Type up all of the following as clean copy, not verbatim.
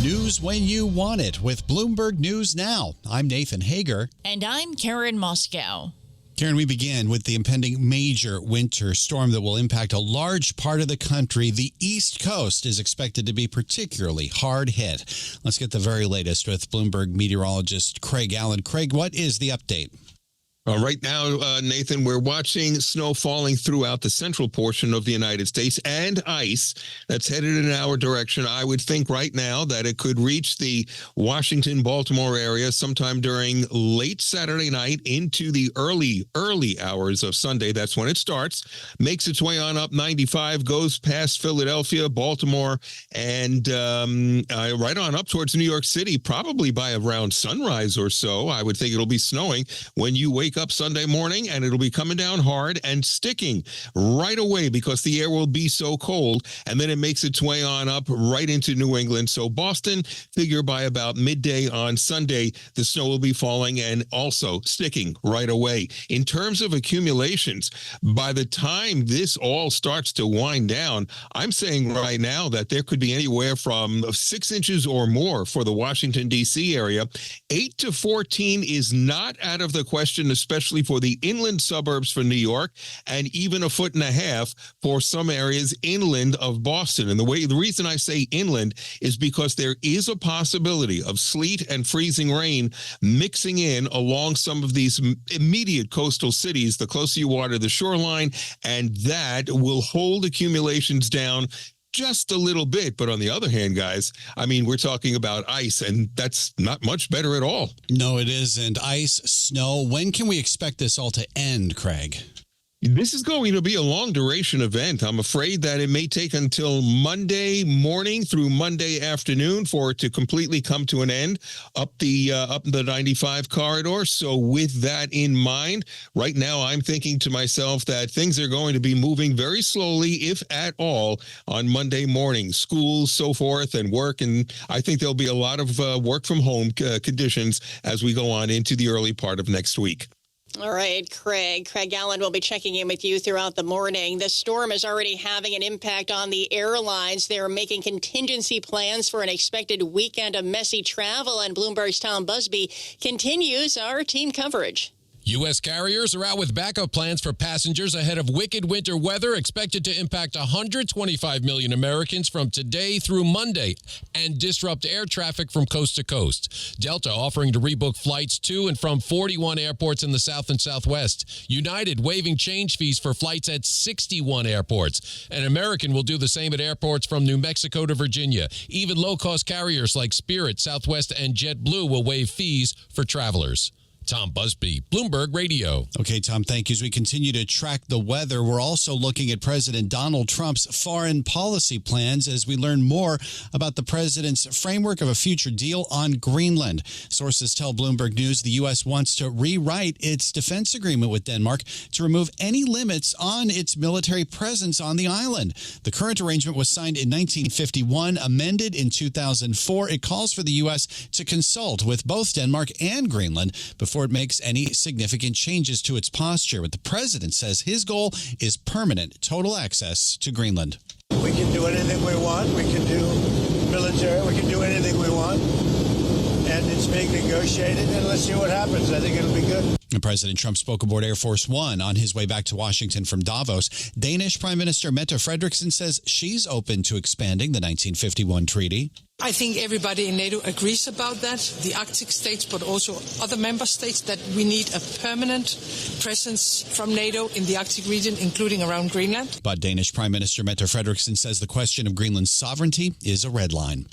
News when you want it with Bloomberg News Now. I'm Nathan Hager. And I'm Karen Moscow. Karen, we begin with the impending major winter storm that will impact a large part of the country. The East Coast is expected to be particularly hard hit. Let's get the very latest with Bloomberg meteorologist Craig Allen. Craig, what is the update? Right now, Nathan, we're watching snow falling throughout the central portion of the United States and ice that's headed in our direction. I would think right now that it could reach the Washington, Baltimore area sometime during late Saturday night into the early hours of Sunday. That's when it starts, makes its way on up 95, goes past Philadelphia, Baltimore, and right on up towards New York City, probably by around sunrise or so. I would think it'll be snowing when you wake up Sunday morning, and it'll be coming down hard and sticking right away because the air will be so cold, and then it makes its way on up right into New England. So Boston, figure by about midday on Sunday, the snow will be falling and also sticking right away. In terms of accumulations, by the time this all starts to wind down, I'm saying right now that there could be anywhere from 6 inches or more for the Washington, D.C. area. 8 to 14 is not out of the question, especially for the inland suburbs for New York, and even 1.5 feet for some areas inland of Boston. And the reason I say inland is because there is a possibility of sleet and freezing rain mixing in along some of these immediate coastal cities, the closer you are to the shoreline, and that will hold accumulations down just a little bit. But on the other hand, guys, I mean, we're talking about ice, and that's not much better at all. No, it isn't. Ice, snow. When can we expect this all to end, Craig? This is going to be a long-duration event. I'm afraid that it may take until Monday morning through Monday afternoon for it to completely come to an end up the 95 corridor. So with that in mind, right now I'm thinking to myself that things are going to be moving very slowly, if at all, on Monday morning. Schools, so forth, and work. And I think there'll be a lot of work from home conditions as we go on into the early part of next week. All right, Craig. Craig Allen will be checking in with you throughout the morning. The storm is already having an impact on the airlines. They're making contingency plans for an expected weekend of messy travel, and Bloomberg's Tom Busby continues our team coverage. U.S. carriers are out with backup plans for passengers ahead of wicked winter weather expected to impact 125 million Americans from today through Monday and disrupt air traffic from coast to coast. Delta offering to rebook flights to and from 41 airports in the South and Southwest. United waiving change fees for flights at 61 airports. And American will do the same at airports from New Mexico to Virginia. Even low-cost carriers like Spirit, Southwest, and JetBlue will waive fees for travelers. Tom Busby, Bloomberg Radio. Okay, Tom, thank you. As we continue to track the weather, we're also looking at President Donald Trump's foreign policy plans as we learn more about the president's framework of a future deal on Greenland. Sources tell Bloomberg News the U.S. wants to rewrite its defense agreement with Denmark to remove any limits on its military presence on the island. The current arrangement was signed in 1951, amended in 2004. It calls for the U.S. to consult with both Denmark and Greenland before it makes any significant changes to its posture. But the president says his goal is permanent total access to Greenland. We can do anything we want. We can do military. We can do anything we want. And it's being negotiated, and let's see what happens. I think it'll be good. President Trump spoke aboard Air Force One on his way back to Washington from Davos. Danish Prime Minister Mette Frederiksen says she's open to expanding the 1951 treaty. I think everybody in NATO agrees about that, the Arctic states, but also other member states, that we need a permanent presence from NATO in the Arctic region, including around Greenland. But Danish Prime Minister Mette Frederiksen says the question of Greenland's sovereignty is a red line.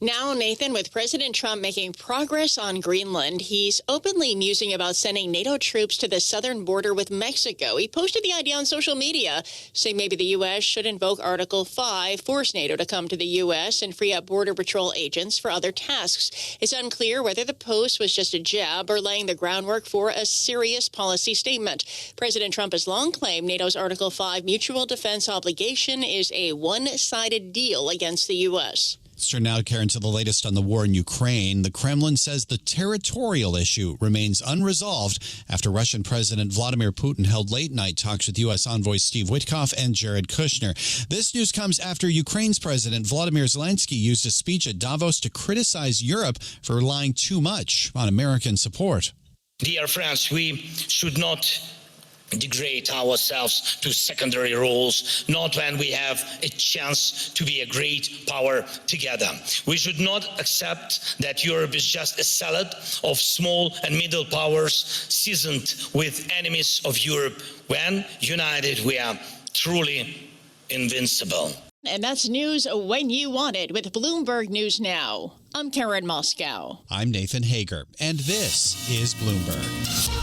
Now, Nathan, with President Trump making progress on Greenland, he's openly musing about sending NATO troops to the southern border with Mexico. He posted the idea on social media, saying maybe the U.S. should invoke Article 5, force NATO to come to the U.S. and free up Border Patrol agents for other tasks. It's unclear whether the post was just a jab or laying the groundwork for a serious policy statement. President Trump has long claimed NATO's Article 5 mutual defense obligation is a one-sided deal against the U.S. Let's turn now, Karen, to the latest on the war in Ukraine. The Kremlin says the territorial issue remains unresolved after Russian President Vladimir Putin held late-night talks with U.S. envoys Steve Witkoff and Jared Kushner. This news comes after Ukraine's President Volodymyr Zelenskiy used a speech at Davos to criticize Europe for relying too much on American support. Dear friends, we should not degrade ourselves to secondary roles, not when we have a chance to be a great power together. We should not accept that Europe is just a salad of small and middle powers seasoned with enemies of Europe. When united, we are truly invincible. And that's news when you want it with Bloomberg News Now. I'm Karen Moscow. I'm Nathan Hager, and this is Bloomberg.